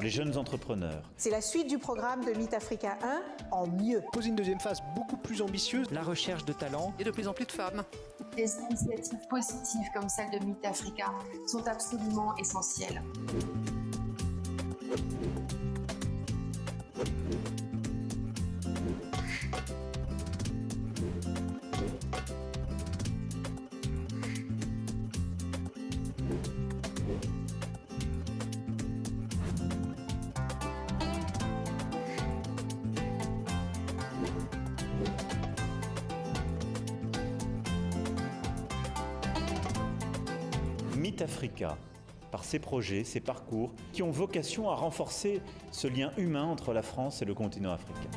les jeunes entrepreneurs. C'est la suite du programme de Meet Africa 1 en mieux. Poser une deuxième phase beaucoup plus ambitieuse. La recherche de talents et de plus en plus de femmes. Des initiatives positives comme celle de Meet Africa sont absolument essentielles. Meet Africa, par ses projets, ses parcours, qui ont vocation à renforcer ce lien humain entre la France et le continent africain.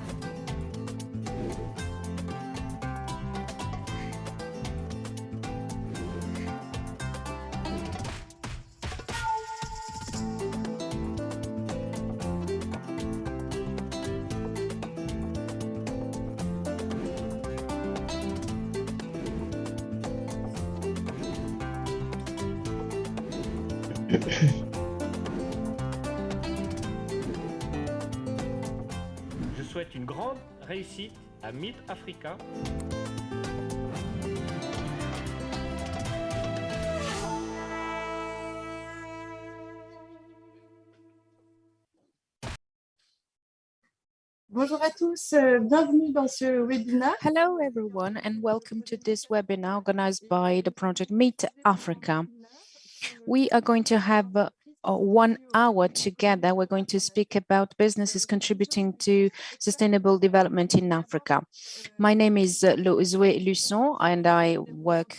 Je souhaite une grande réussite à Meet Africa. Bonjour à tous, bienvenue dans ce webinaire. Hello everyone and welcome to this webinar organized by the project Meet Africa. We are going to have 1 hour together. We're going to speak about businesses contributing to sustainable development in Africa. My name is Luçon and I work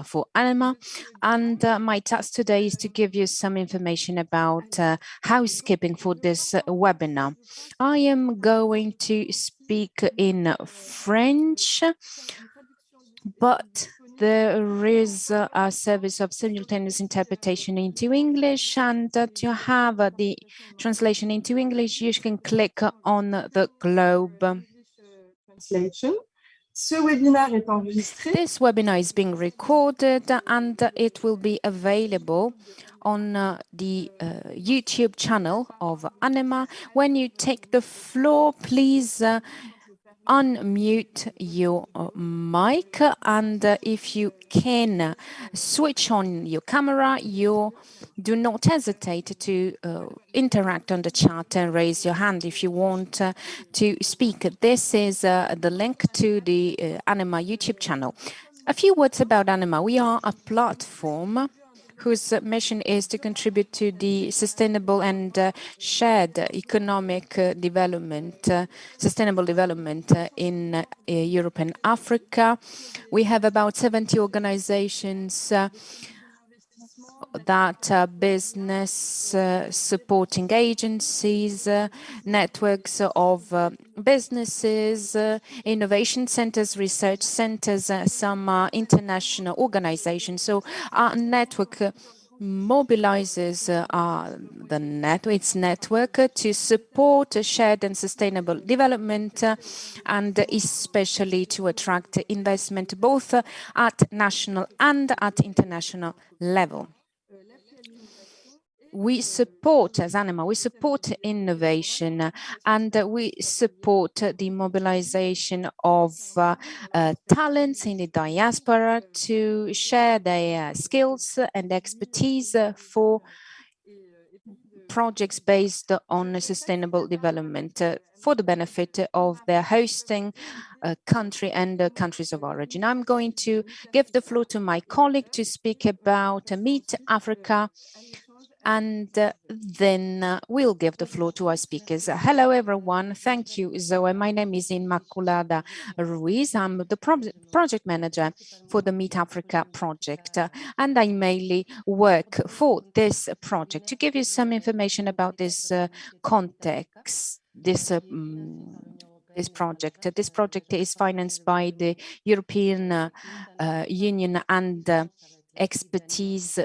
for ANIMA, and my task today is to give you some information about housekeeping for this webinar. I am going to speak in French, but there is a service of simultaneous interpretation into English, and to have the translation into English, you can click on the globe. Translation. Ce webinaire est enregistré. This webinar is being recorded and it will be available on the YouTube channel of ANIMA. When you take the floor, please unmute your mic, and if you can switch on your camera, you do not hesitate to interact on the chat and raise your hand if you want to speak. This is the link to the ANIMA YouTube channel. A few words about ANIMA. We are a platform whose mission is to contribute to the sustainable and shared economic development, sustainable development in Europe and Africa. We have about 70 organizations that are business supporting agencies, networks of businesses, innovation centers, research centers, some international organizations. So our network mobilizes its network to support shared and sustainable development and especially to attract investment both at national and at international level. We support, as ANIMA, we support innovation and we support the mobilization of talents in the diaspora to share their skills and expertise for projects based on sustainable development for the benefit of their hosting country and countries of origin. I'm going to give the floor to my colleague to speak about Meet Africa, and then we'll give the floor to our speakers. Hello, everyone. Thank you, Zoe. My name is Inmaculada Ruiz. I'm the project manager for the Meet Africa project, and I mainly work for this project. To give you some information about this context, this project. This project is financed by the European Union and Expertise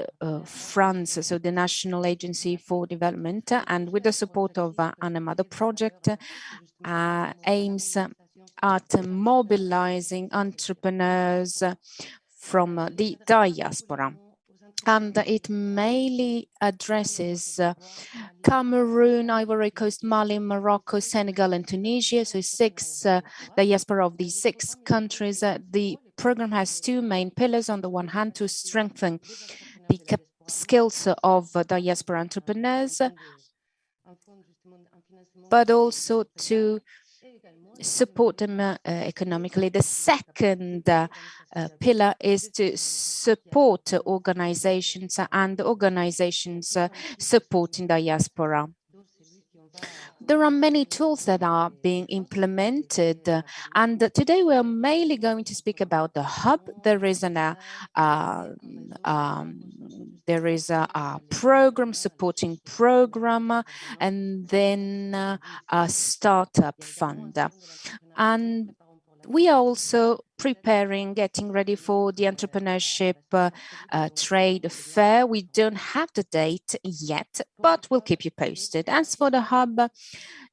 France, so the National Agency for Development, and with the support of ANIMA. The project aims at mobilizing entrepreneurs from the diaspora. and it mainly addresses Cameroon, Ivory Coast, Mali, Morocco, Senegal, and Tunisia. So 6 diaspora of these 6 countries. The program has 2 main pillars. On the one hand, to strengthen the skills of diaspora entrepreneurs, but also to support them economically. The second pillar is to support organizations and organizations supporting diaspora. There are many tools that are being implemented, and today we are mainly going to speak about the hub. There is a program, supporting program, and then a startup fund. And we are also preparing, getting ready for the entrepreneurship trade fair. We don't have the date yet, but we'll keep you posted. As for the hub,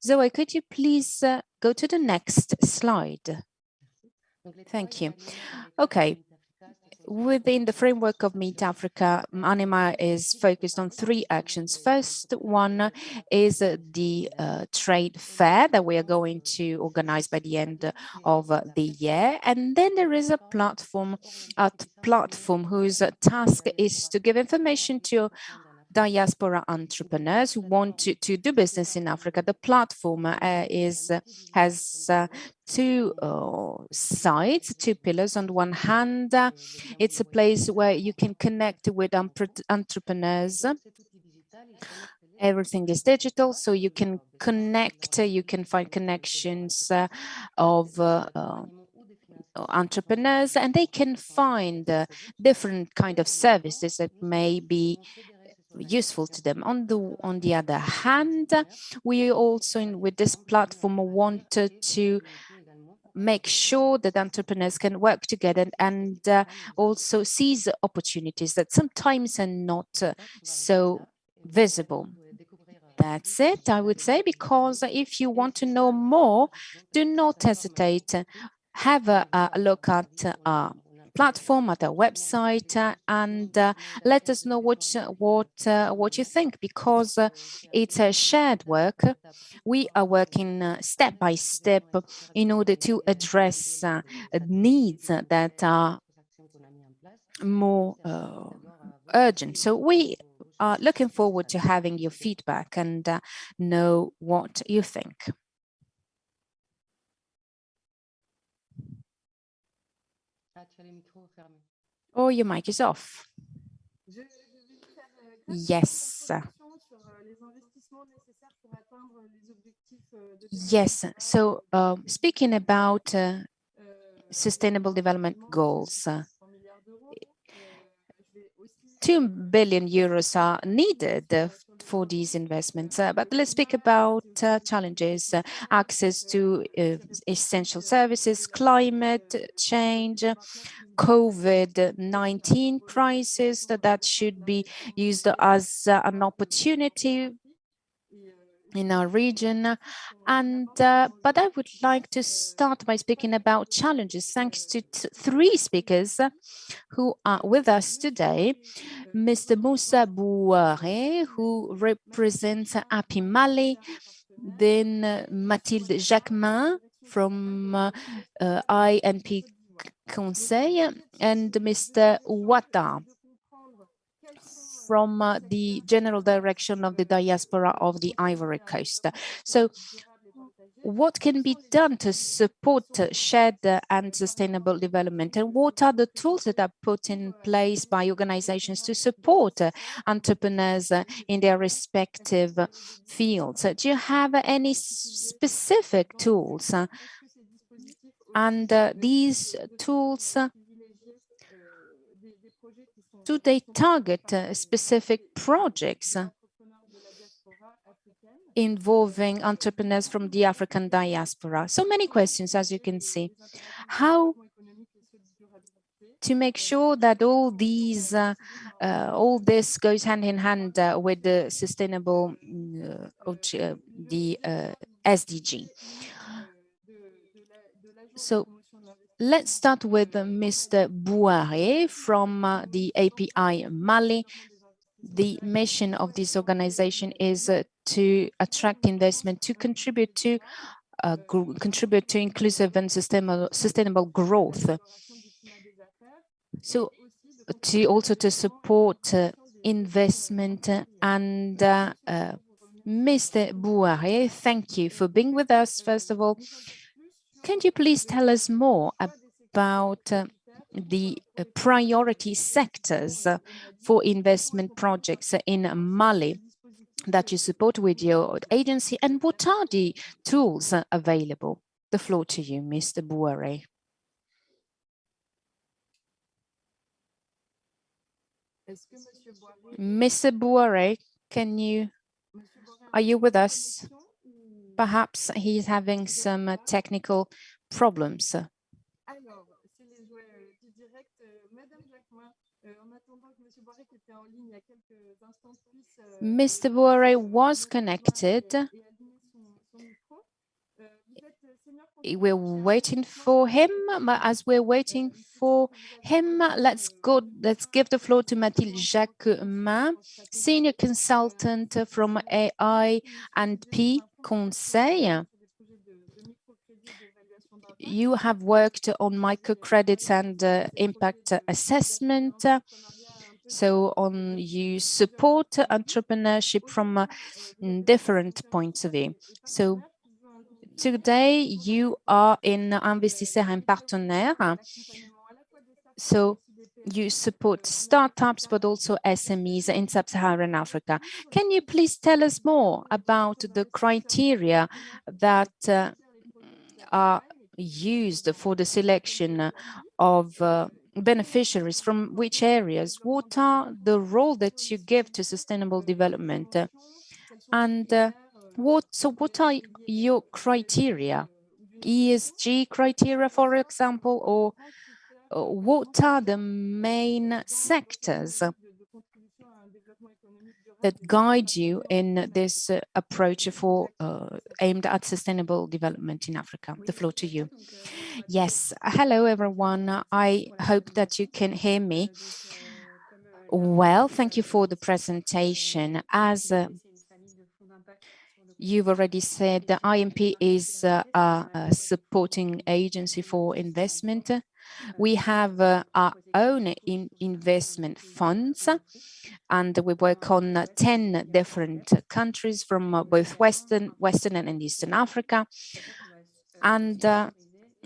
Zoe, could you please go to the next slide? Thank you. Okay. Within the framework of Meet Africa, ANIMA is focused on 3 actions. First one is the trade fair that we are going to organize by the end of the year. And then there is a platform whose task is to give information to diaspora entrepreneurs who want to do business in Africa. The platform has 2 sides, 2 pillars. On one hand, it's a place where you can connect with entrepreneurs. Everything is digital, so you can connect, you can find connections of entrepreneurs, and they can find different kind of services that may be useful to them. On the other hand, we also, with this platform, wanted to make sure that entrepreneurs can work together and also seize opportunities that sometimes are not so visible. That's it, I would say, because if you want to know more, do not hesitate. Have a look at our platform, at our website, and let us know what you think, because it's a shared work. We are working step by step in order to address needs that are more urgent. So we are looking forward to having your feedback and know what you think. Oh, your mic is off. Yes. Yes. So speaking about sustainable development goals, 2 billion euros are needed for these investments. But let's speak about challenges, access to essential services, climate change, COVID-19 crisis, that should be used as an opportunity in our region. And but I would like to start by speaking about challenges, thanks to 3 speakers who are with us today. Mr. Moussa Bouaré, who represents API Mali, then Mathilde Jacquemin from INP Conseil, and Mr. Ouattara from the General Direction of the Diaspora of the Ivory Coast. So what can be done to support shared and sustainable development, and what are the tools that are put in place by organizations to support entrepreneurs in their respective fields? Do you have any specific tools? And these tools, do they target specific projects involving entrepreneurs from the African diaspora? So many questions, as you can see. How to make sure that all this goes hand in hand with the sustainable, the SDG. So Let's start with Mr. Bouaré from the API Mali. The mission of this organization is to attract investment, to contribute to inclusive and sustainable growth. So to support investment and Mr. Bouaré, thank you for being with us. First of all, can you please tell us more about the priority sectors for investment projects in Mali that you support with your agency, and what are the tools available? The floor to you, Mr. Bouaré. Mr. Bouaré, are you with us? Perhaps he's having some technical problems. Mr. Bouaré was connected. We're waiting for him. As we're waiting for him, let's give the floor to Mathilde Jacquemin, senior consultant from AI and P Conseil. You have worked on microcredits and impact assessment. So you support entrepreneurship from different points of view. So today you are in Investisseurs et Partenaires. So you support startups, but also SMEs in sub-Saharan Africa. Can you please tell us more about the criteria that are used for the selection of beneficiaries, from which areas? What are the role that you give to sustainable development? And what are your criteria? ESG criteria, for example, or what are the main sectors that guide you in this approach for aimed at sustainable development in Africa? The floor to you. Yes, hello everyone. I hope that you can hear me well. Thank you for the presentation. As you've already said, the IMP is a supporting agency for investment. We have our own investment funds, and we work on 10 different countries from both Western and Eastern Africa. And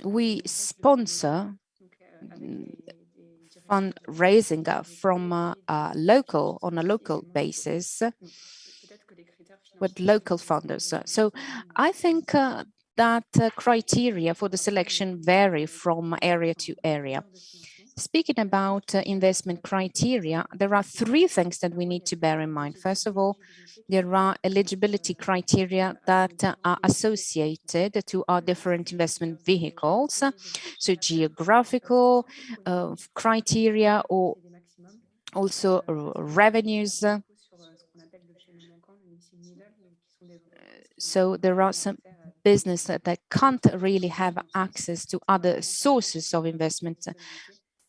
we sponsor fundraising from on a local basis with local funders. So I think that criteria for the selection vary from area to area. Speaking about investment criteria, there are three things that we need to bear in mind. First of all, there are eligibility criteria that are associated to our different investment vehicles. So geographical criteria, or also revenues. So there are some business that can't really have access to other sources of investment.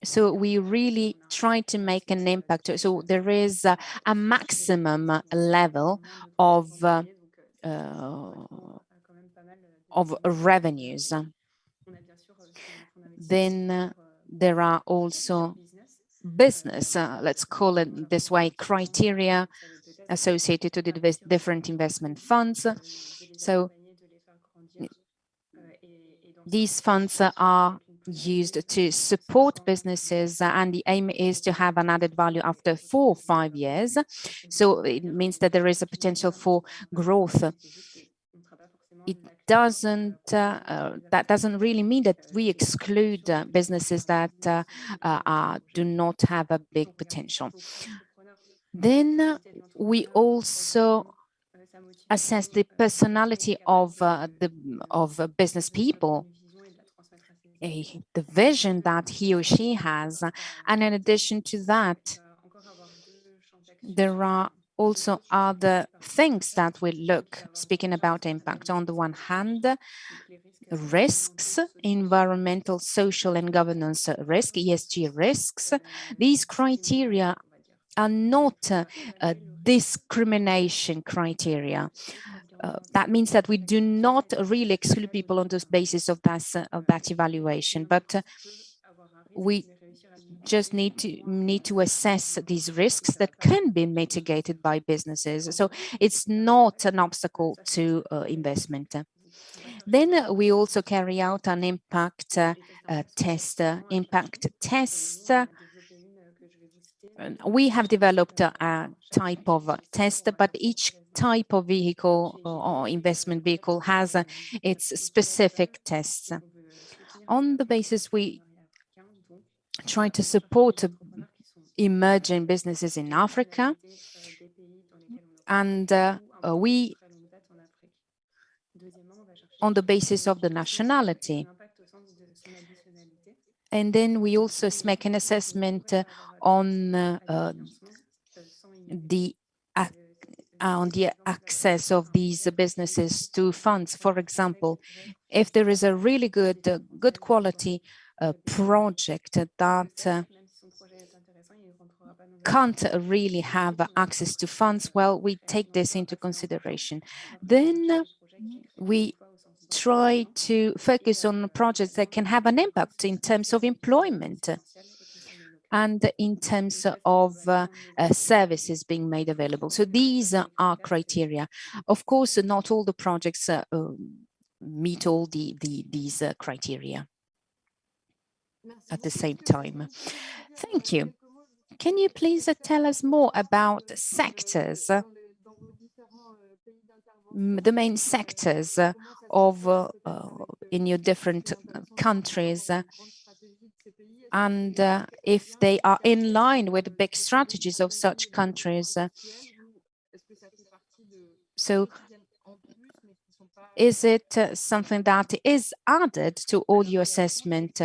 So we really try to make an impact. So there is a maximum level of revenues. Then there are also business, let's call it this way, criteria associated to the different investment funds. So these funds are used to support businesses, and the aim is to have an added value after 4 or 5 years. So it means that there is a potential for growth. It doesn't, that doesn't really mean that we exclude businesses that do not have a big potential. Then we also assess the personality of business people, the vision that he or she has. And in addition to that, there are also other things that we look, speaking about impact. On the one hand, risks, environmental, social, and governance risk, ESG risks. These criteria are not discrimination criteria. That means that we do not really exclude people on the basis of that evaluation, but we just need to assess these risks that can be mitigated by businesses. So it's not an obstacle to investment. Then we also carry out an impact test. We have developed a type of test, but each type of vehicle or investment vehicle has its specific tests. On the basis, we try to support emerging businesses in Africa, and we, on the basis of the nationality. And then we also make an assessment on the access of these businesses to funds. For example, if there is a really good quality project that can't really have access to funds, well, we take this into consideration. Then we try to focus on projects that can have an impact in terms of employment and in terms of services being made available. So these are criteria. Of course, not all the projects meet all these criteria at the same time. Thank you. Can you please tell us more about sectors, the main sectors of in your different countries, and if they are in line with the big strategies of such countries? So is it something that is added to all your assessment?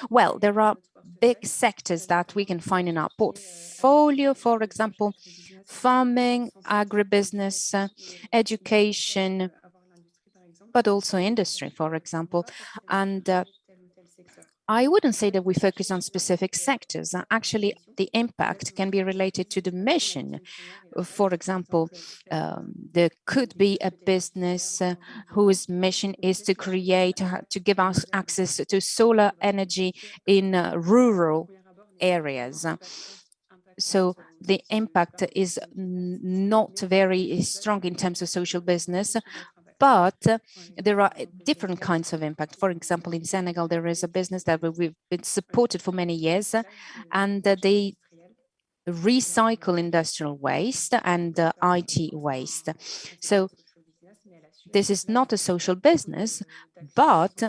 Well, there are big sectors that we can find in our portfolio, for example, farming, agribusiness, education, but also industry, for example. And I wouldn't say that we focus on specific sectors. Actually, the impact can be related to the mission. For example, there could be a business whose mission is to give us access to solar energy in rural areas. So the impact is not very strong in terms of social business, but there are different kinds of impact. For example, in Senegal, there is a business that we've been supported for many years, and they recycle industrial waste and IT waste. So this is not a social business, but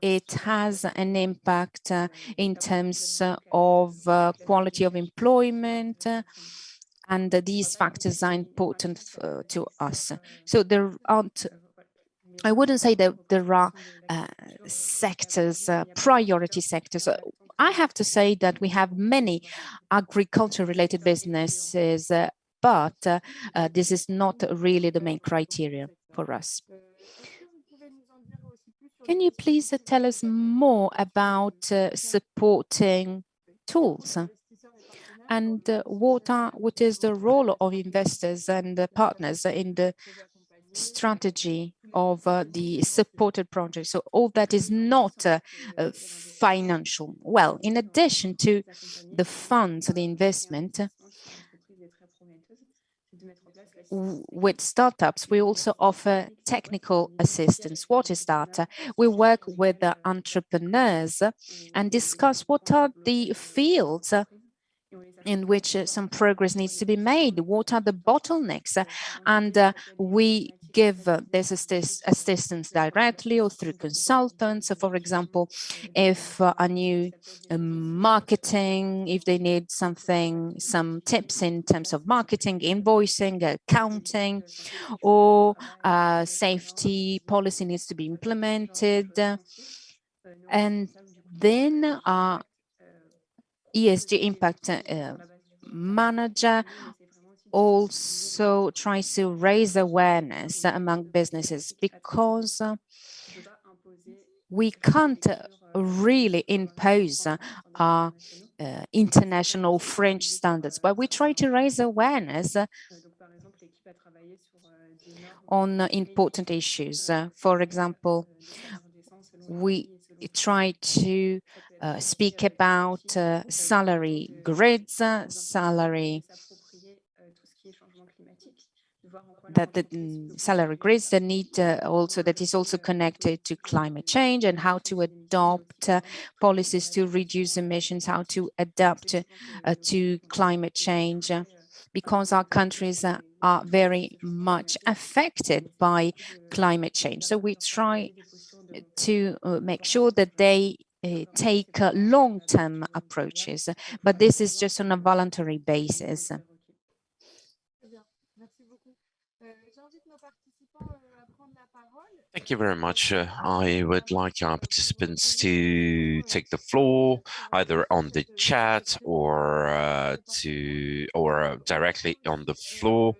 it has an impact in terms of quality of employment, and these factors are important to us. So there aren't, I wouldn't say that there are sectors, priority sectors. I have to say that we have many agriculture-related businesses, but this is not really the main criteria for us. Can you please tell us more about supporting tools? And what is the role of investors and partners in the strategy of the supported project? So all that is not financial. Well, in addition to the funds, the investment, with startups, we also offer technical assistance. What is that? We work with the entrepreneurs and discuss what are the fields in which some progress needs to be made. What are the bottlenecks? And we give this assistance directly or through consultants. So for example, if a new marketing, if they need some tips in terms of marketing, invoicing, accounting, or safety policy needs to be implemented. And then ESG impact manager also tries to raise awareness among businesses, because we can't really impose our international French standards, but we try to raise awareness on important issues. For example, we try to speak about salary grids, salary grids that need that is also connected to climate change, and how to adopt policies to reduce emissions, how to adapt to climate change, because our countries are very much affected by climate change. So we try to make sure that they take long-term approaches, but this is just on a voluntary basis. Thank you very much. I would like our participants to take the floor, either on the chat or directly on the floor.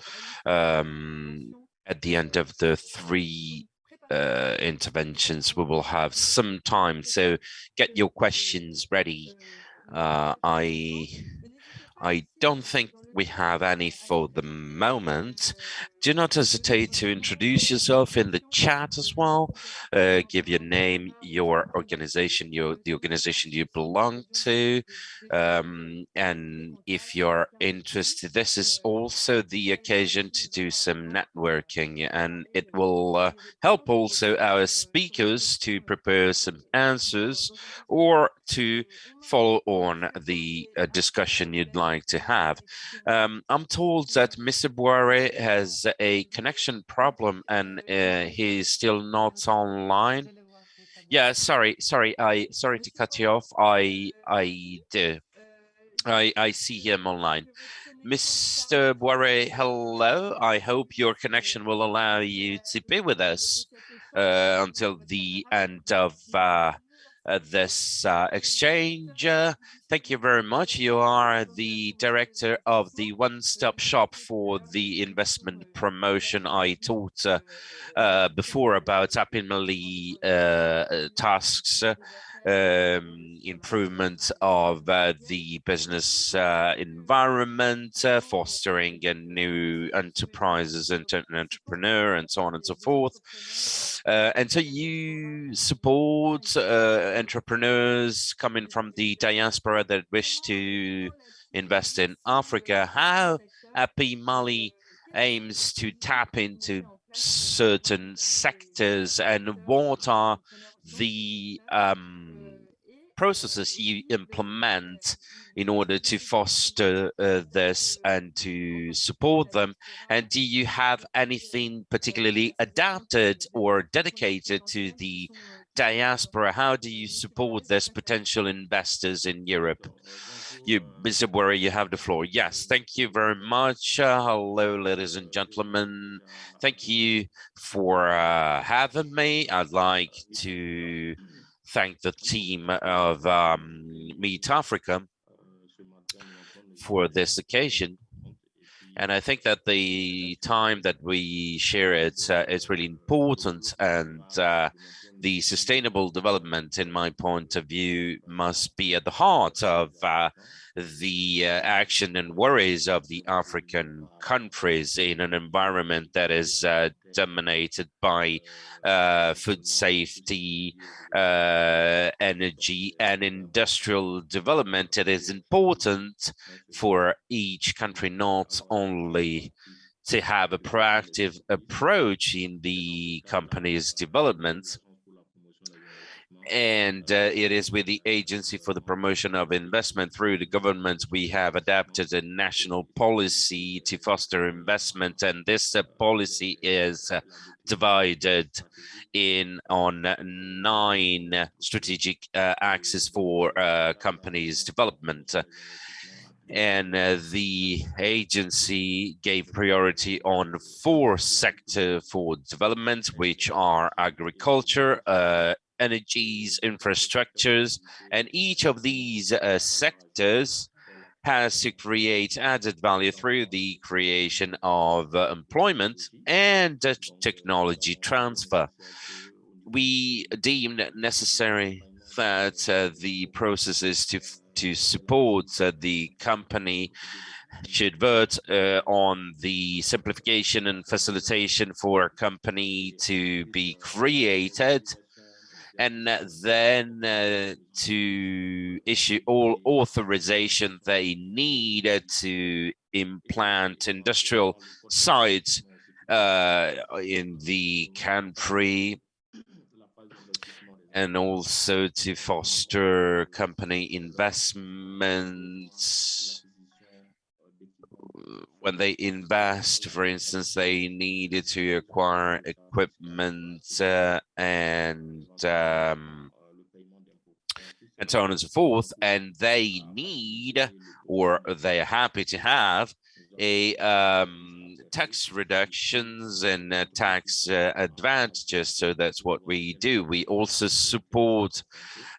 At the end of the three interventions, we will have some time, so get your questions ready. I don't think we have any for the moment. Do not hesitate to introduce yourself in the chat as well. Give your name, your organization, the organization you belong to. And if you're interested, this is also the occasion to do some networking, and it will help also our speakers to prepare some answers or to follow on the discussion you'd like to have. I'm told that Mr. Bouaré has a connection problem and he's still not online. Yeah, sorry to cut you off. I do. I see him online. Mr. Bouaré, hello. I hope your connection will allow you to be with us until the end of this exchange. Thank you very much. You are the director of the one-stop shop for the investment promotion. I talked before about ANIMA tasks, improvement of the business environment, fostering new enterprises and entrepreneur, and so on and so forth. And so you support entrepreneurs coming from the diaspora that wish to invest in Africa. How API Mali aims to tap into certain sectors, and what are the processes you implement in order to foster this and to support them? And do you have anything particularly adapted or dedicated to the diaspora? How do you support this potential investors in Europe? You, Mr. Bouaré, you have the floor. Yes, thank you very much. Hello, ladies and gentlemen. Thank you for having me. I'd like to thank the team of Meet Africa for this occasion. And I think that the time that we share it is really important, and the sustainable development, in my point of view, must be at the heart of the action and worries of the African countries in an environment that is dominated by food safety, energy, and industrial development. It is important for each country not only to have a proactive approach in the company's development, and it is with the Agency for the Promotion of Investment through the government we have adapted a national policy to foster investment, and this policy is divided on 9 strategic axes for companies' development. And the agency gave priority on 4 sectors for development, which are agriculture, energies, infrastructures, and each of these sectors has to create added value through the creation of employment and technology transfer. We deemed necessary that the processes to support the company should vote on the simplification and facilitation for a company to be created, and then to issue all authorization they need to implant industrial sites in the country, and also to foster company investments. When they invest, for instance, they needed to acquire equipment and so on and so forth, and they need, or they are happy to have, a tax reductions and tax advantages. So that's what we do. We also support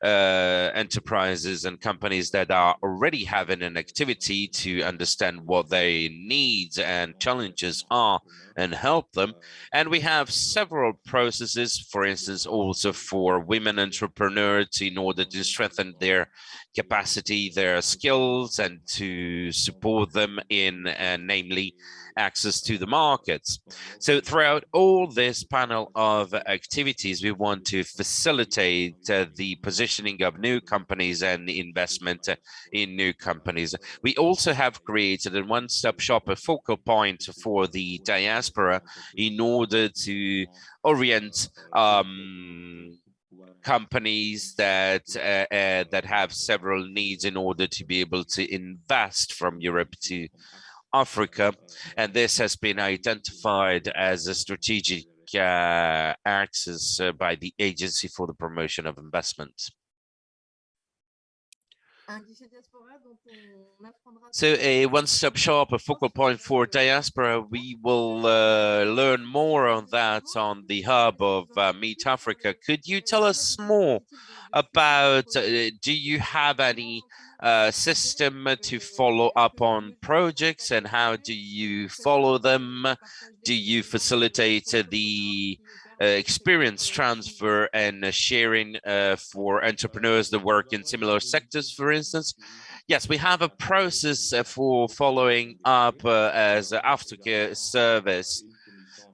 enterprises and companies that are already having an activity to understand what their needs and challenges are and help them. And we have several processes, for instance, also for women entrepreneurs in order to strengthen their capacity, their skills, and to support them in namely access to the markets. So throughout all this panel of activities, we want to facilitate the positioning of new companies and investment in new companies. We also have created a one-stop shop, a focal point for the diaspora in order to orient companies that that have several needs in order to be able to invest from Europe to Africa, and this has been identified as a strategic axis by the Agency for the Promotion of Investment. So a one-stop shop, a focal point for diaspora. We will learn more on that on the hub of Meet Africa. Could you tell us more about, do you have any system to follow up on projects, and how do you follow them? Do you facilitate the experience transfer and sharing for entrepreneurs that work in similar sectors, for instance? Yes, we have a process for following up as an aftercare service.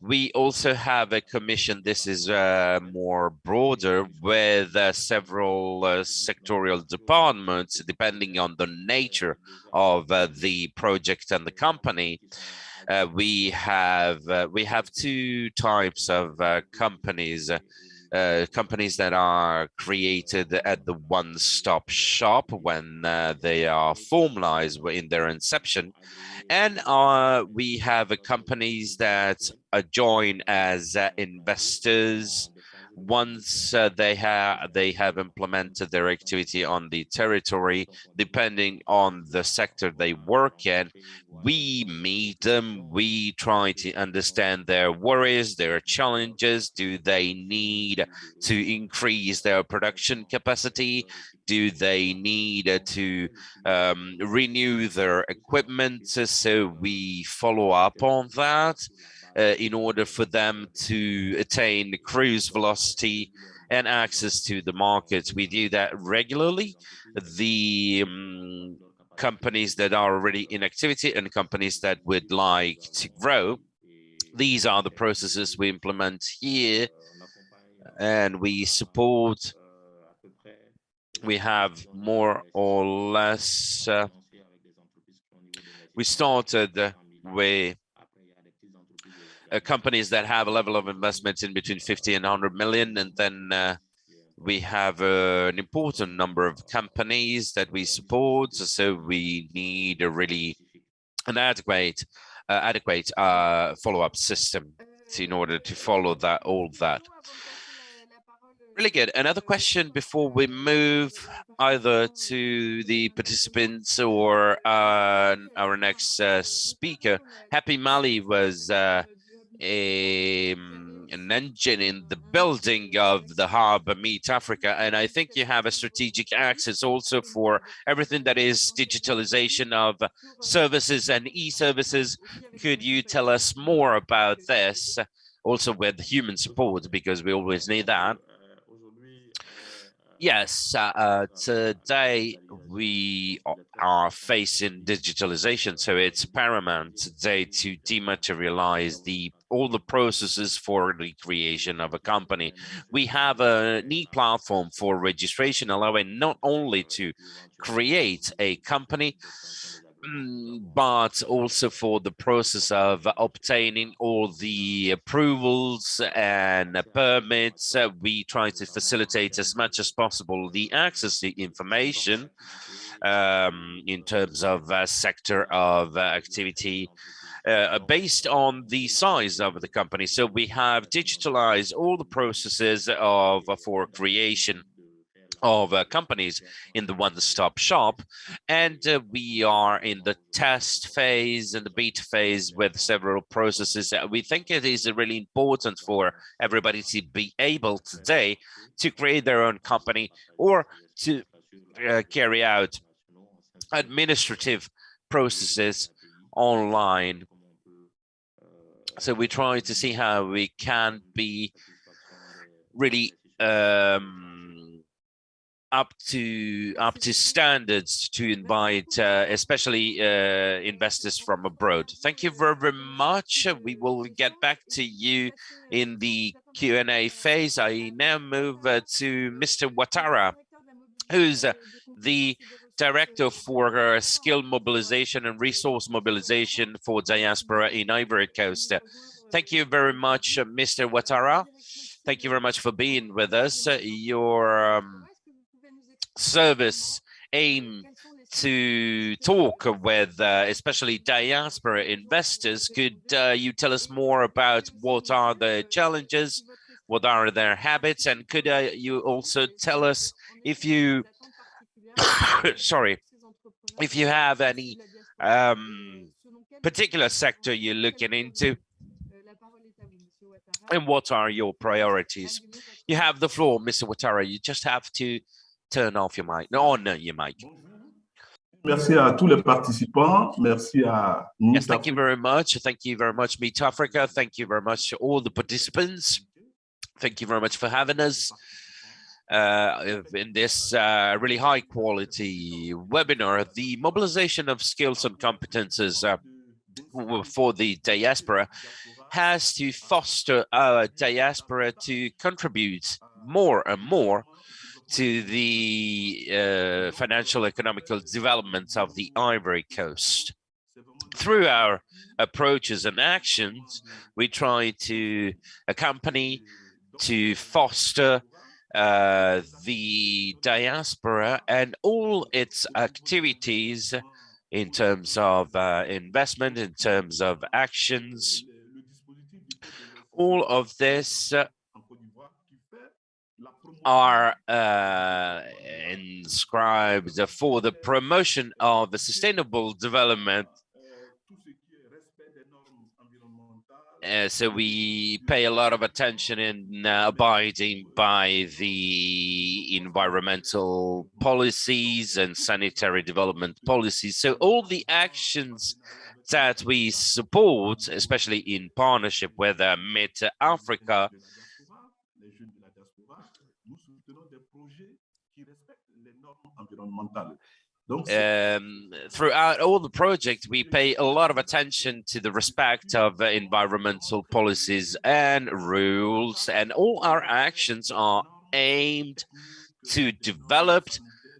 We also have a commission. This is more broader, with several sectorial departments, depending on the nature of the project and the company. We have two types of companies. Companies that are created at the one-stop shop when they are formalized in their inception, and we have companies that join as investors once they have implemented their activity on the territory. Depending on the sector they work in, we meet them, we try to understand their worries, their challenges. Do they need to increase their production capacity? Do they need to renew their equipment? So we follow up on that in order for them to attain cruise velocity and access to the markets. We do that regularly. The companies that are already in activity and companies that would like to grow, these are the processes we implement here, and we support. We have more or less, we started with companies that have a level of investment in between 50 and 100 million, and then we have an important number of companies that we support. So we need a really an adequate follow-up system in order to follow that, all that. Really good. Another question before we move either to the participants or our next speaker. Happy Mali was a an engine in the building of the hub Meet Africa, and I think you have a strategic access also for everything that is digitalization of services and e-services. Could you tell us more about this, also with human support, because we always need that? Yes, today we are facing digitalization, so it's paramount today to dematerialize all the processes for the creation of a company. We have a neat platform for registration, allowing not only to create a company, but also for the process of obtaining all the approvals and permits. We try to facilitate as much as possible the access to information in terms of sector of activity based on the size of the company. So we have digitalized all the processes for creation of companies in the one-stop shop, and we are in the test phase and the beta phase with several processes. We think it is really important for everybody to be able today to create their own company or to carry out administrative processes online. So we try to see how we can be really up to standards to invite especially investors from abroad. Thank you very much. We will get back to you in the Q&A phase. I now move to Mr. Ouattara, who's the Director for Skill Mobilization and Resource Mobilization for Diaspora in Ivory Coast. Thank you very much, Mr. Ouattara. Thank you very much for being with us. Your service aim to talk with especially diaspora investors. Could you tell us more about what are the challenges, what are their habits, and could you also tell us if you sorry, if you have any particular sector you're looking into, and what are your priorities? You have the floor, Mr. Ouattara. You just have to turn off your mic. No, on your mic. Merci à tous les participants. Merci à Yes, thank you very much. Thank you very much, Meet Africa. Thank you very much to all the participants. Thank you very much for having us in this really high quality webinar. The mobilization of skills and competences for the diaspora has to foster our diaspora to contribute more and more to the financial economical development of the Ivory Coast. Through our approaches and actions, we try to accompany, to foster the diaspora and all its activities in terms of investment, in terms of actions. All of this are inscribed for the promotion of the sustainable development. So we pay a lot of attention in abiding by the environmental policies and sanitary development policies. So all the actions that we support, especially in partnership with Meet Africa, throughout all the projects, we pay a lot of attention to the respect of environmental policies and rules, and all our actions are aimed to develop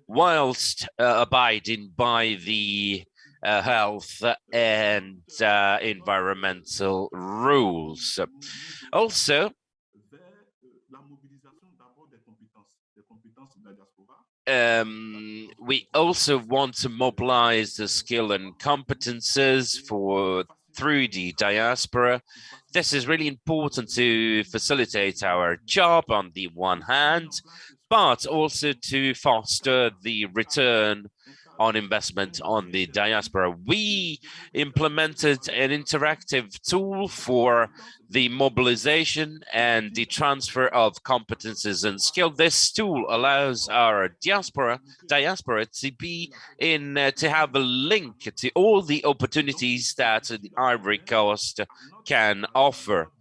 whilst abiding by the health and environmental rules. Also, we also want to mobilize the skill and competences through the diaspora. This is really important to facilitate our job on the one hand, but also to foster the return on investment on the diaspora. We implemented an interactive tool for the mobilization and the transfer of competences and skill. This tool allows our diaspora to be in, to have a link to all the opportunities that the Ivory Coast can offer.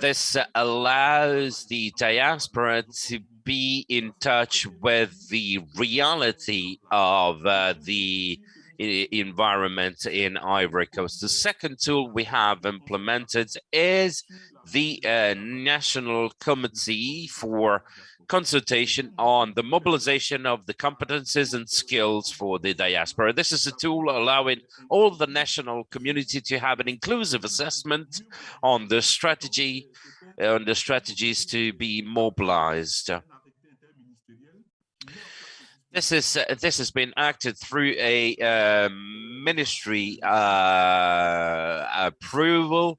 This allows the diaspora to be in touch with the reality of the environment in Ivory Coast. The second tool we have implemented is the National Committee for consultation on the mobilization of the competences and skills for the diaspora. This is a tool allowing all the national community to have an inclusive assessment on the strategy, on the strategies to be mobilized. This has been acted through a ministry approval,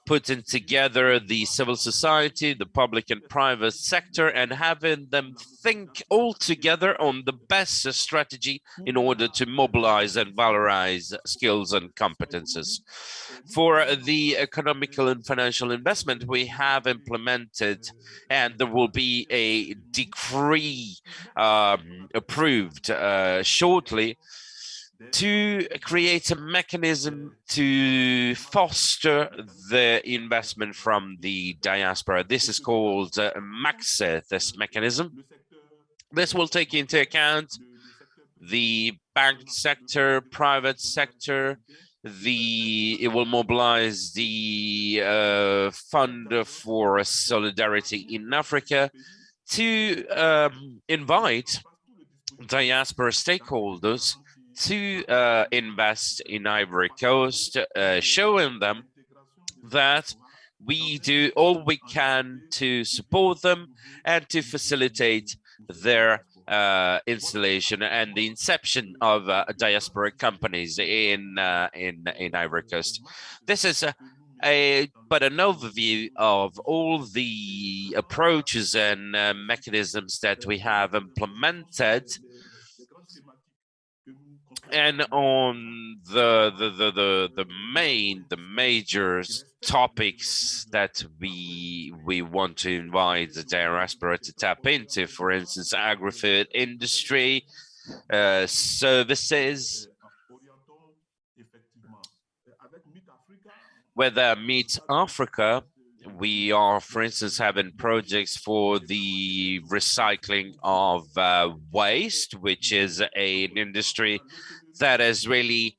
putting together the civil society, the public and private sector, and having them think all together on the best strategy in order to mobilize and valorize skills and competences. For the economical and financial investment, we have implemented, and there will be a decree approved shortly, to create a mechanism to foster the investment from the diaspora. This is called MAXE, this mechanism. This will take into account the bank sector, private sector. It will mobilize the Fund for Solidarity in Africa to invite diaspora stakeholders to invest in Ivory Coast, showing them that we do all we can to support them and to facilitate their installation and the inception of diaspora companies in Ivory Coast. This is but an overview of all the approaches and mechanisms that we have implemented. And on the major topics that we want to invite the diaspora to tap into, for instance, agri-food industry, services, with Meet Africa, we are, for instance, having projects for the recycling of waste, which is an industry that is really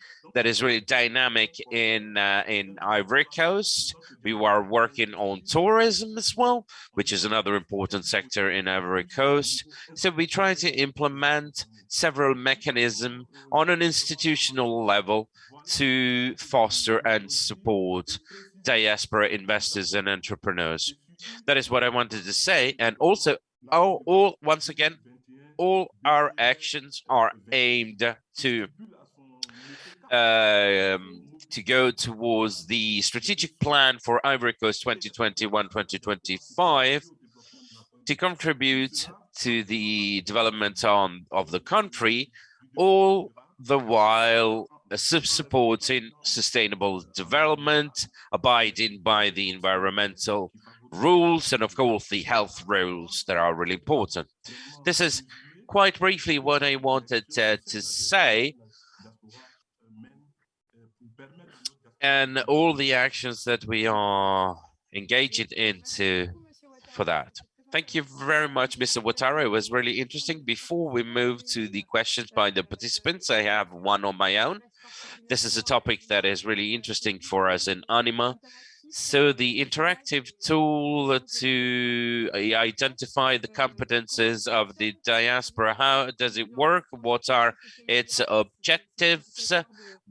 dynamic in Ivory Coast. We are working on tourism as well, which is another important sector in Ivory Coast. So we try to implement several mechanisms on an institutional level to foster and support diaspora investors and entrepreneurs. That is what I wanted to say. And also, once again, all our actions are aimed to go towards the strategic plan for Ivory Coast 2021-2025 to contribute to the development of the country, all the while supporting sustainable development, abiding by the environmental rules, and of course the health rules that are really important. This is quite briefly what I wanted to say, and all the actions that we are engaging into for that. Thank you very much, Mr. Ouattara. It was really interesting. Before we move to the questions by the participants, I have one on my own. This is a topic that is really interesting for us in ANIMA. So the interactive tool to identify the competences of the diaspora, how does it work? What are its objectives?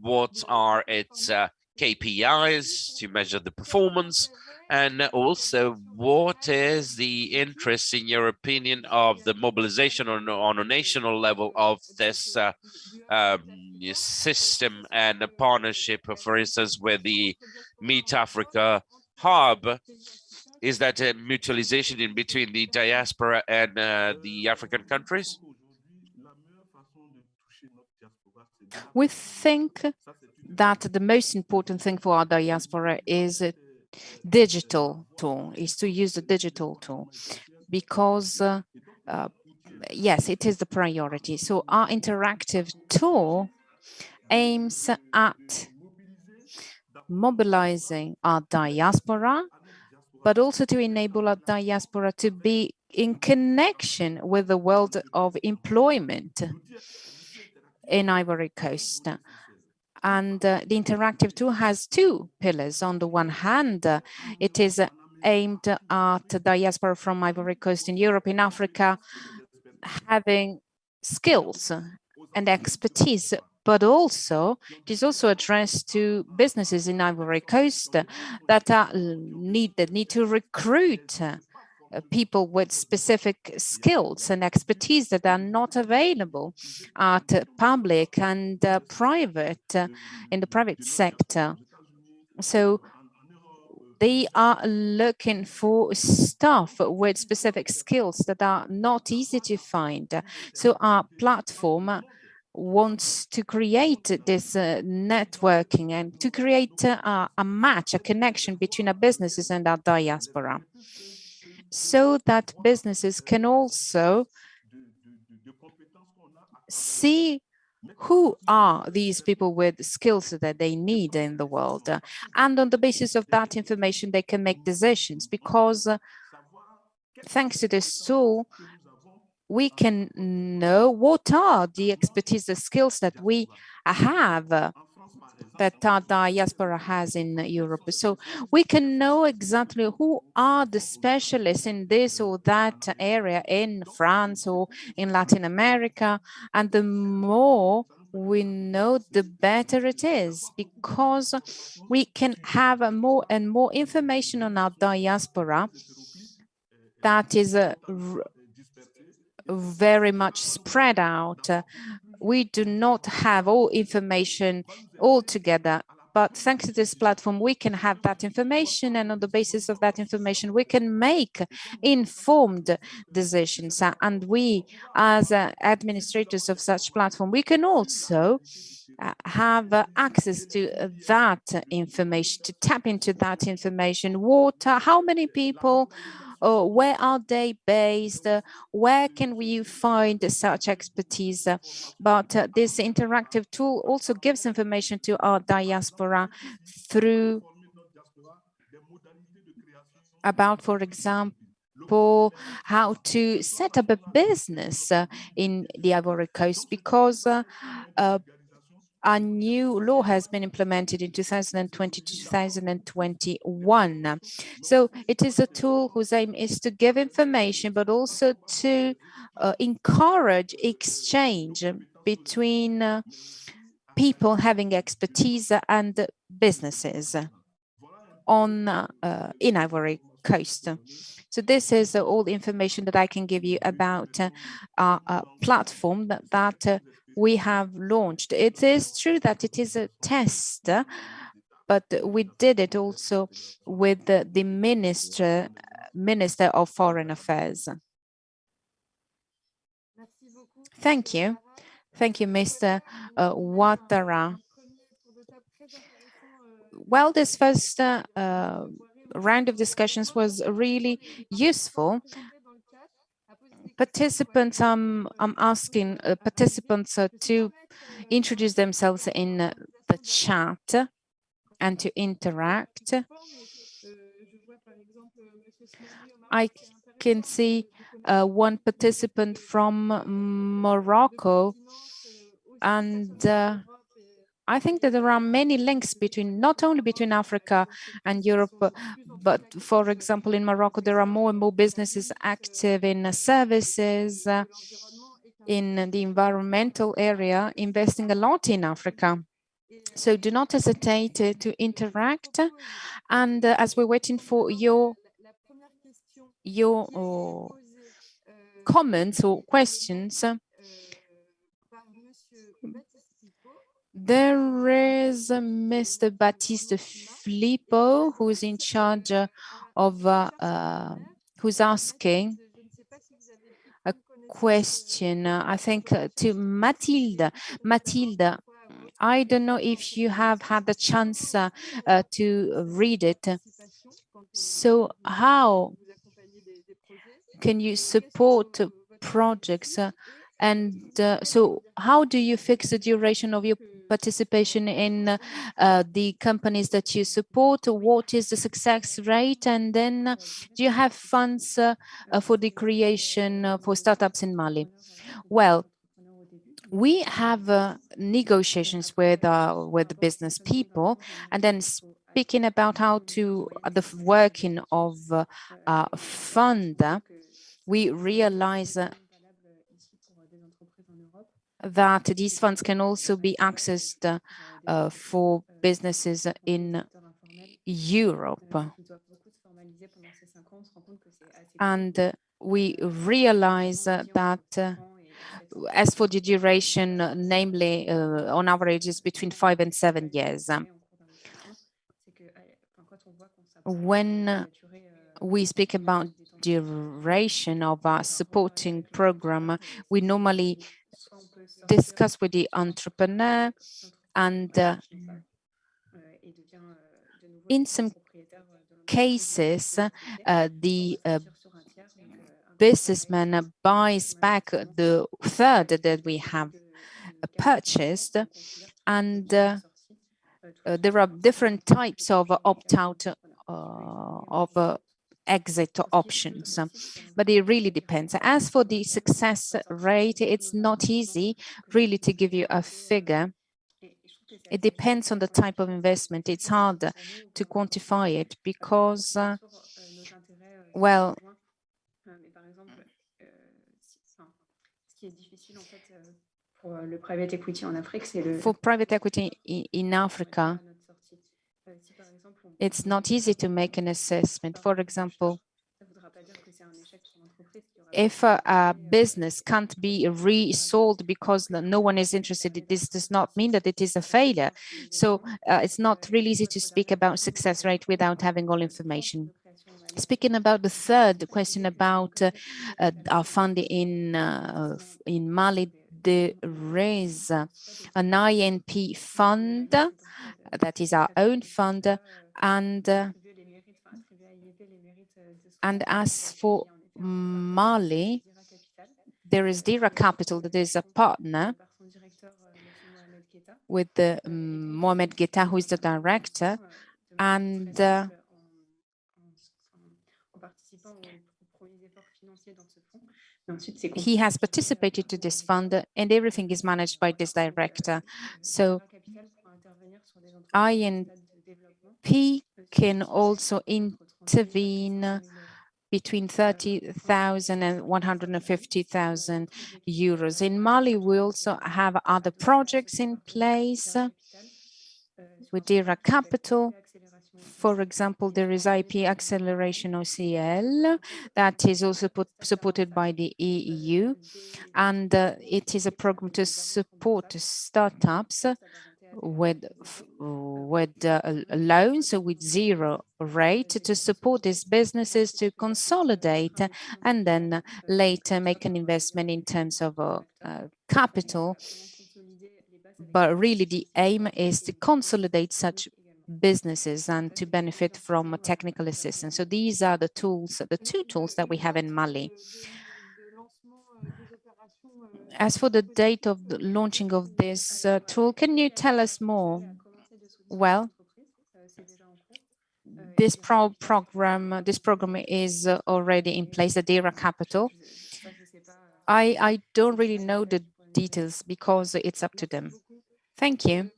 What are its KPIs to measure the performance? And also, what is the interest, in your opinion, of the mobilization on a national level of this system and a partnership, for instance, with the Meet Africa hub, Is that a mutualization in between the diaspora and the African countries? We think that the most important thing for our diaspora is a digital tool, is to use the digital tool, because yes, it is the priority. So our interactive tool aims at mobilizing our diaspora, but also to enable our diaspora to be in connection with the world of employment in Ivory Coast. And the interactive tool has two pillars. On the one hand, it is aimed at the diaspora from Ivory Coast in Europe, in Africa, having skills and expertise, but also it is also addressed to businesses in Ivory Coast that need to recruit people with specific skills and expertise that are not available at public and private in the private sector. So they are looking for staff with specific skills that are not easy to find. So our platform wants to create this networking and to create a match, a connection between our businesses and our diaspora, so that businesses can also see who are these people with skills that they need in the world. And on the basis of that information, they can make decisions, because thanks to this tool, we can know what are the expertise, the skills that we have, that our diaspora has in Europe. So we can know exactly who are the specialists in this or that area in France or in Latin America. And the more we know, the better it is, because we can have more and more information on our diaspora that is very much spread out. We do not have all information all together, but thanks to this platform, we can have that information, and on the basis of that information, we can make informed decisions. And we, as administrators of such platform, we can also have access to that information, to tap into that information. How many people, where are they based? Where can we find such expertise? But this interactive tool also gives information to our diaspora through about, for example, how to set up a business in the Ivory Coast, because a new law has been implemented in 2020 to 2021. So it is a tool whose aim is to give information, but also to encourage exchange between people having expertise and businesses in Ivory Coast. So this is all the information that I can give you about our platform that we have launched. It is true that it is a test, but we did it also with the Minister of Foreign Affairs. Thank you. Thank you, Mr. Ouattara. Well, this first round of discussions was really useful. Participants, I'm asking participants to introduce themselves in the chat and to interact. I can see one participant from Morocco, and I think that there are many links not only between Africa and Europe, but for example, in Morocco, there are more and more businesses active in services, in the environmental area, investing a lot in Africa. So do not hesitate to interact. And as we're waiting for your comments or questions, There is Mr. Baptiste Filippo, who is in charge of, who's asking a question, I think, to Mathilde. Mathilde, I don't know if you have had the chance to read it. So how can you support projects? So how do you fix the duration of your participation in the companies that you support? What is the success rate? And then do you have funds for the creation for startups in Mali? Well, we have negotiations with the business people, and then speaking about how to the working of fund, we realize that these funds can also be accessed for businesses in Europe. And we realize that as for the duration, namely on average is between 5 and 7 years. When we speak about duration of our supporting program, we normally discuss with the entrepreneur, and in some cases, the businessman buys back the third that we have purchased, and there are different types of opt-out of exit options, but it really depends. As for the success rate, it's not easy really to give you a figure. It depends on the type of investment. It's hard to quantify it because, well, for private equity in Africa, it's not easy to make an assessment. For example, if a business can't be resold because no one is interested, this does not mean that it is a failure. So it's not really easy to speak about success rate without having all information. Speaking about the third question about our fund in Mali, there is an INP fund that is our own fund, and as for Mali, there is DIRA Capital that is a partner with the Mohamed Guetta, who is the director, and he has participated to this fund, and everything is managed by this director. So INP can also intervene between 30,000 and 150,000 euros. In Mali, we also have other projects in place with DIRA Capital. For example, there is IP Acceleration OCL that is also supported by the EU, and it is a program to support startups with loans with zero rate to support these businesses to consolidate and then later make an investment in terms of capital. But really the aim is to consolidate such businesses and to benefit from technical assistance. So these are the tools, the two tools that we have in Mali. As for the date of the launching of this tool, can you tell us more? Well, this program is already in place, the DIRA Capital. I don't really know the details because it's up to them. Thank you.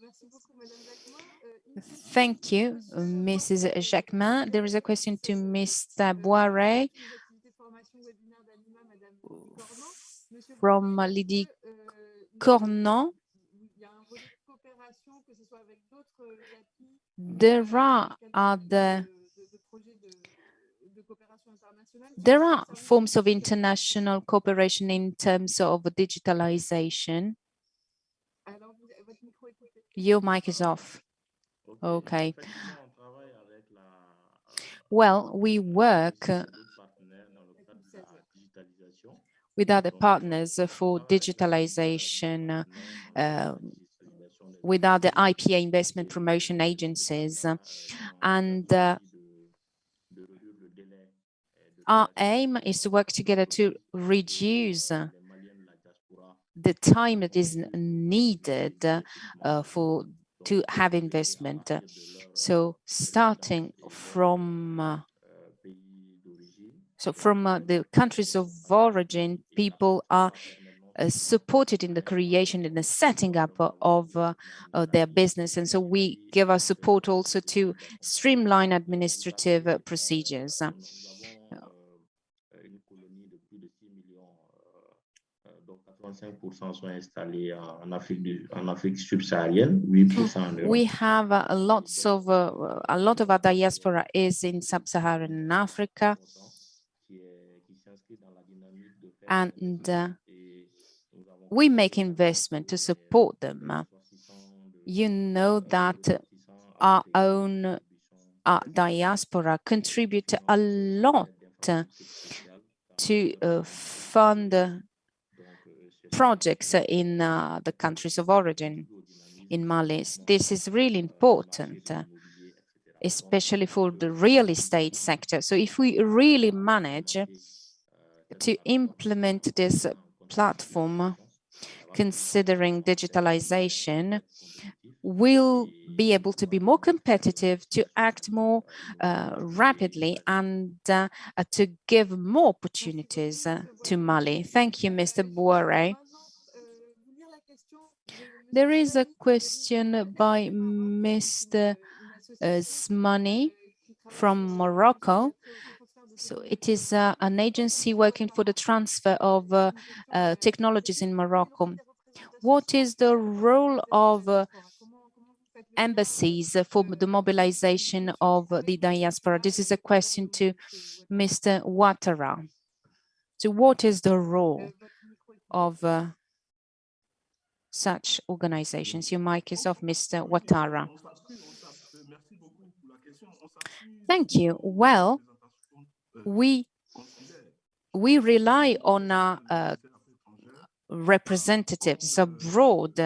Thank you, Mrs. Jacquemin. There is a question to Mr. Bouaré from Lydie Cornan. There are forms of international cooperation in terms of digitalization. Your mic is off. Okay. Well, we work with other partners for digitalization, with other IPA investment promotion agencies. And our aim is to work together to reduce the time that is needed to have investment. So starting from the countries of origin, people are supported in the creation and the setting up of their business. And so we give our support also to streamline administrative procedures. We have a lot of our diaspora is in sub-Saharan Africa, and we make investment to support them. You know that our own diaspora contribute a lot to fund projects in the countries of origin in Mali. This is really important, especially for the real estate sector. So if we really manage to implement this platform, considering digitalization, we'll be able to be more competitive, to act more rapidly, and to give more opportunities to Mali. Thank you, Mr. Bouaré. There is a question by Mr. Smani from Morocco. So it is an agency working for the transfer of technologies in Morocco. What is the role of embassies for the mobilization of the diaspora? This is a question to Mr. Ouattara. So what is the role of such organizations? Your mic is off, Mr. Ouattara. Thank you. Well, we rely on our representatives abroad.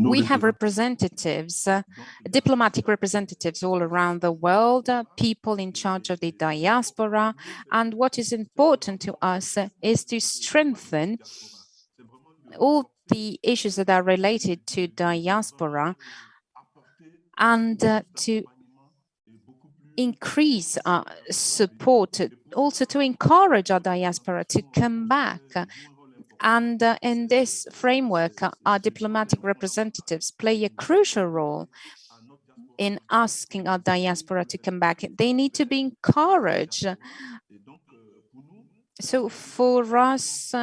We have representatives, diplomatic representatives all around the world, people in charge of the diaspora. And what is important to us is to strengthen all the issues that are related to diaspora and to increase our support, also to encourage our diaspora to come back. And in this framework, our diplomatic representatives play a crucial role in asking our diaspora to come back. They need to be encouraged. So for us,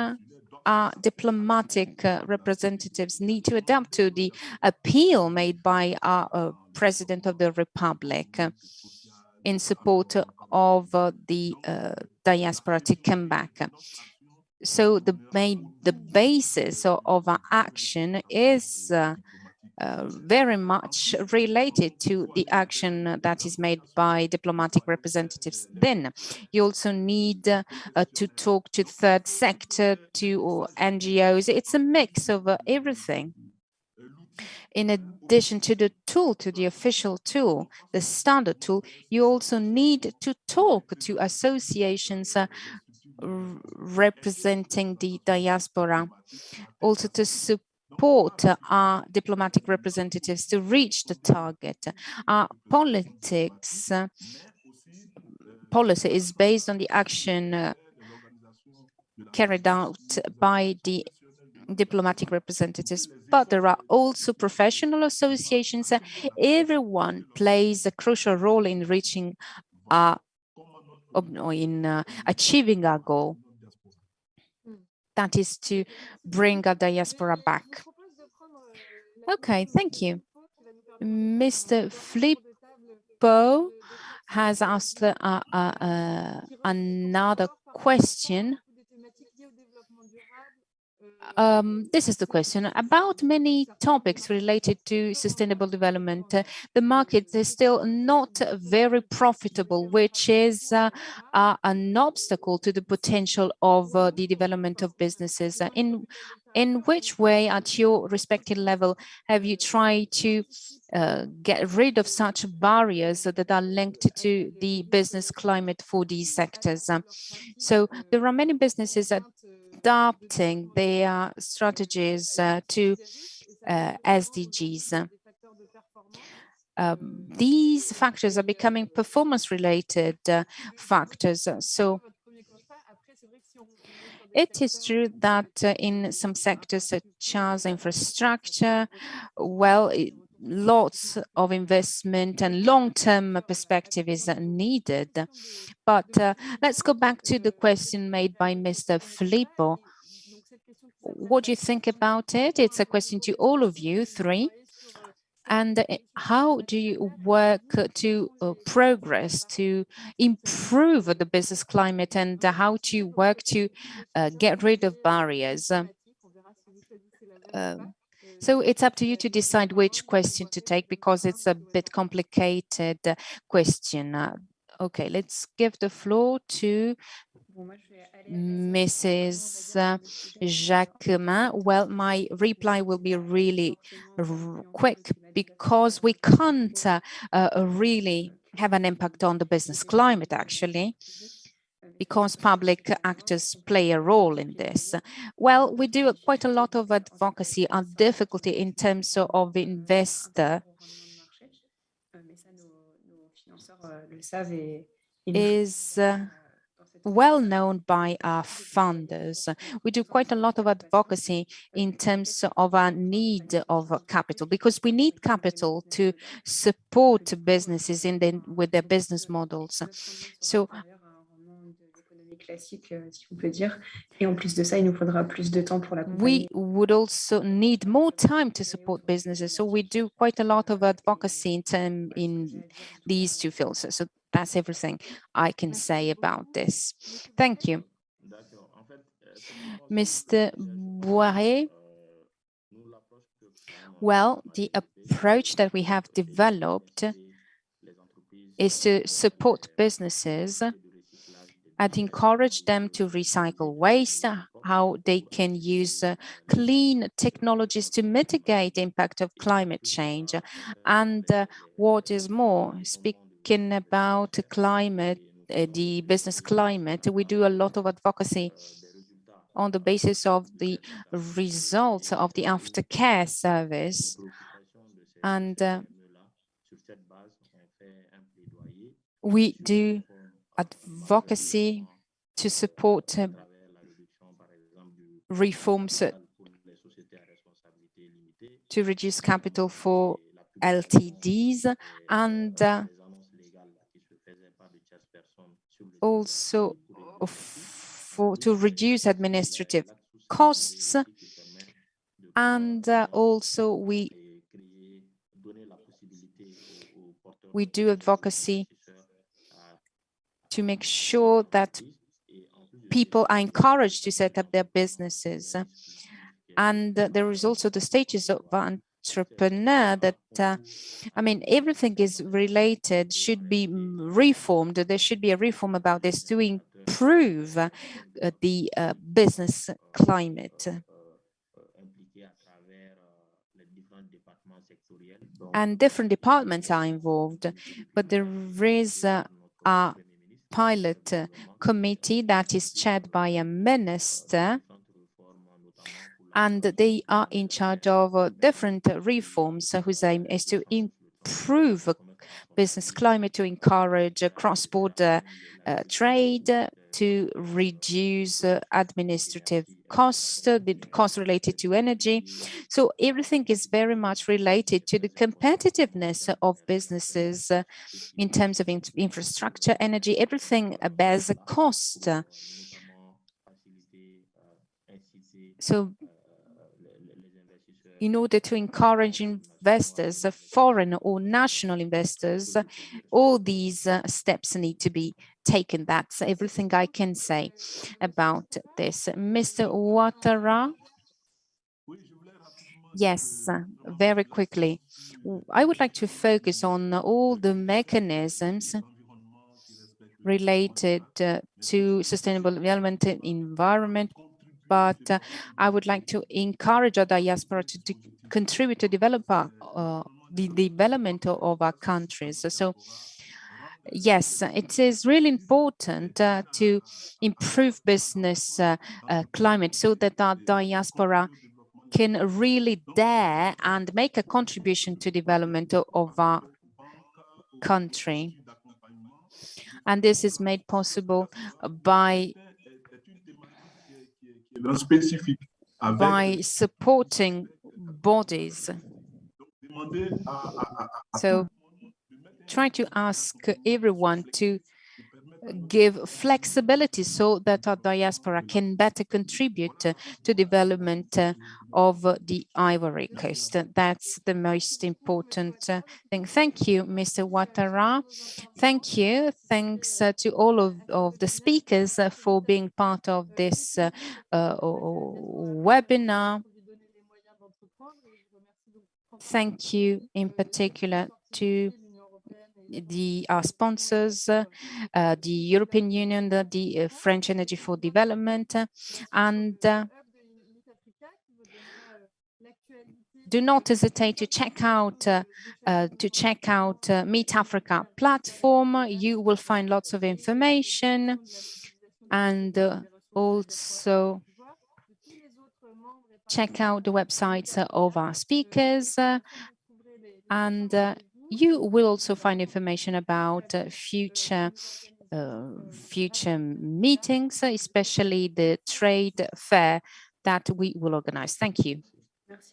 our diplomatic representatives need to adapt to the appeal made by our President of the Republic in support of the diaspora to come back. So the basis of our action is very much related to the action that is made by diplomatic representatives. Then you also need to talk to third sector, to NGOs. It's a mix of everything. In addition to the tool, to the official tool, the standard tool, you also need to talk to associations representing the diaspora, also to support our diplomatic representatives to reach the target. Our policy is based on the action carried out by the diplomatic representatives, but there are also professional associations. Everyone plays a crucial role in reaching achieving our goal, that is to bring our diaspora back. Okay, thank you. Mr. Filippo has asked another question This is the question. About many topics related to sustainable development, the market is still not very profitable, which is an obstacle to the potential of the development of businesses. In which way, at your respective level, have you tried to get rid of such barriers that are linked to the business climate for these sectors? So there are many businesses that adapting their strategies to SDGs. These factors are becoming performance-related factors. So it is true that in some sectors such as infrastructure, well, lots of investment and long-term perspective is needed. But let's go back to the question made by Mr. Filippo. What do you think about it? It's a question to all of you three. And how do you work to progress, to improve the business climate, and how do you work to get rid of barriers? So it's up to you to decide which question to take because it's a bit complicated question. Okay, let's give the floor to Mrs. Jacquemin. Well, my reply will be really quick because we can't really have an impact on the business climate, actually, because public actors play a role in this. Well, we do quite a lot of advocacy on difficulty in terms of investor is well known by our funders. We do quite a lot of advocacy in terms of our need of capital because we need capital to support businesses with their business models. So we would also need more time to support businesses. So we do quite a lot of advocacy in these two fields. So that's everything I can say about this. Thank you. Mr. Bouaré. Well, the approach that we have developed is to support businesses and encourage them to recycle waste, how they can use clean technologies to mitigate the impact of climate change. And what is more, speaking about climate, the business climate, we do a lot of advocacy on the basis of the results of the aftercare service. And we do advocacy to support reforms to reduce capital for LTDs and also to reduce administrative costs. And also we do advocacy to make sure that people are encouraged to set up their businesses. And there is also the status of entrepreneur that, I mean, everything is related, should be reformed. There should be a reform about this to improve the business climate. And different departments are involved, but there is a pilot committee that is chaired by a minister, and they are in charge of different reforms whose aim is to improve business climate, to encourage cross-border trade, to reduce administrative costs, the costs related to energy. So everything is very much related to the competitiveness of businesses in terms of infrastructure, energy, everything bears a cost. So in order to encourage investors, foreign or national investors, all these steps need to be taken. That's everything I can say about this. Mr. Ouattara. Yes, very quickly. I would like to focus on all the mechanisms related to sustainable development and environment, but I would like to encourage our diaspora to contribute to develop the development of our countries. So yes, it is really important to improve business climate so that our diaspora can really dare and make a contribution to development of our country. And this is made possible by supporting bodies. So try to ask everyone to give flexibility so that our diaspora can better contribute to development of the Ivory Coast. That's the most important thing. Thank you, Mr. Ouattara. Thank you. Thanks to all of the speakers for being part of this webinar. Thank you in particular to our sponsors, the European Union, the French Energy for Development, and do not hesitate to check out Meet Africa platform. You will find lots of information, and also check out the websites of our speakers, and you will also find information about future meetings, especially the trade fair that we will organize. Thank you.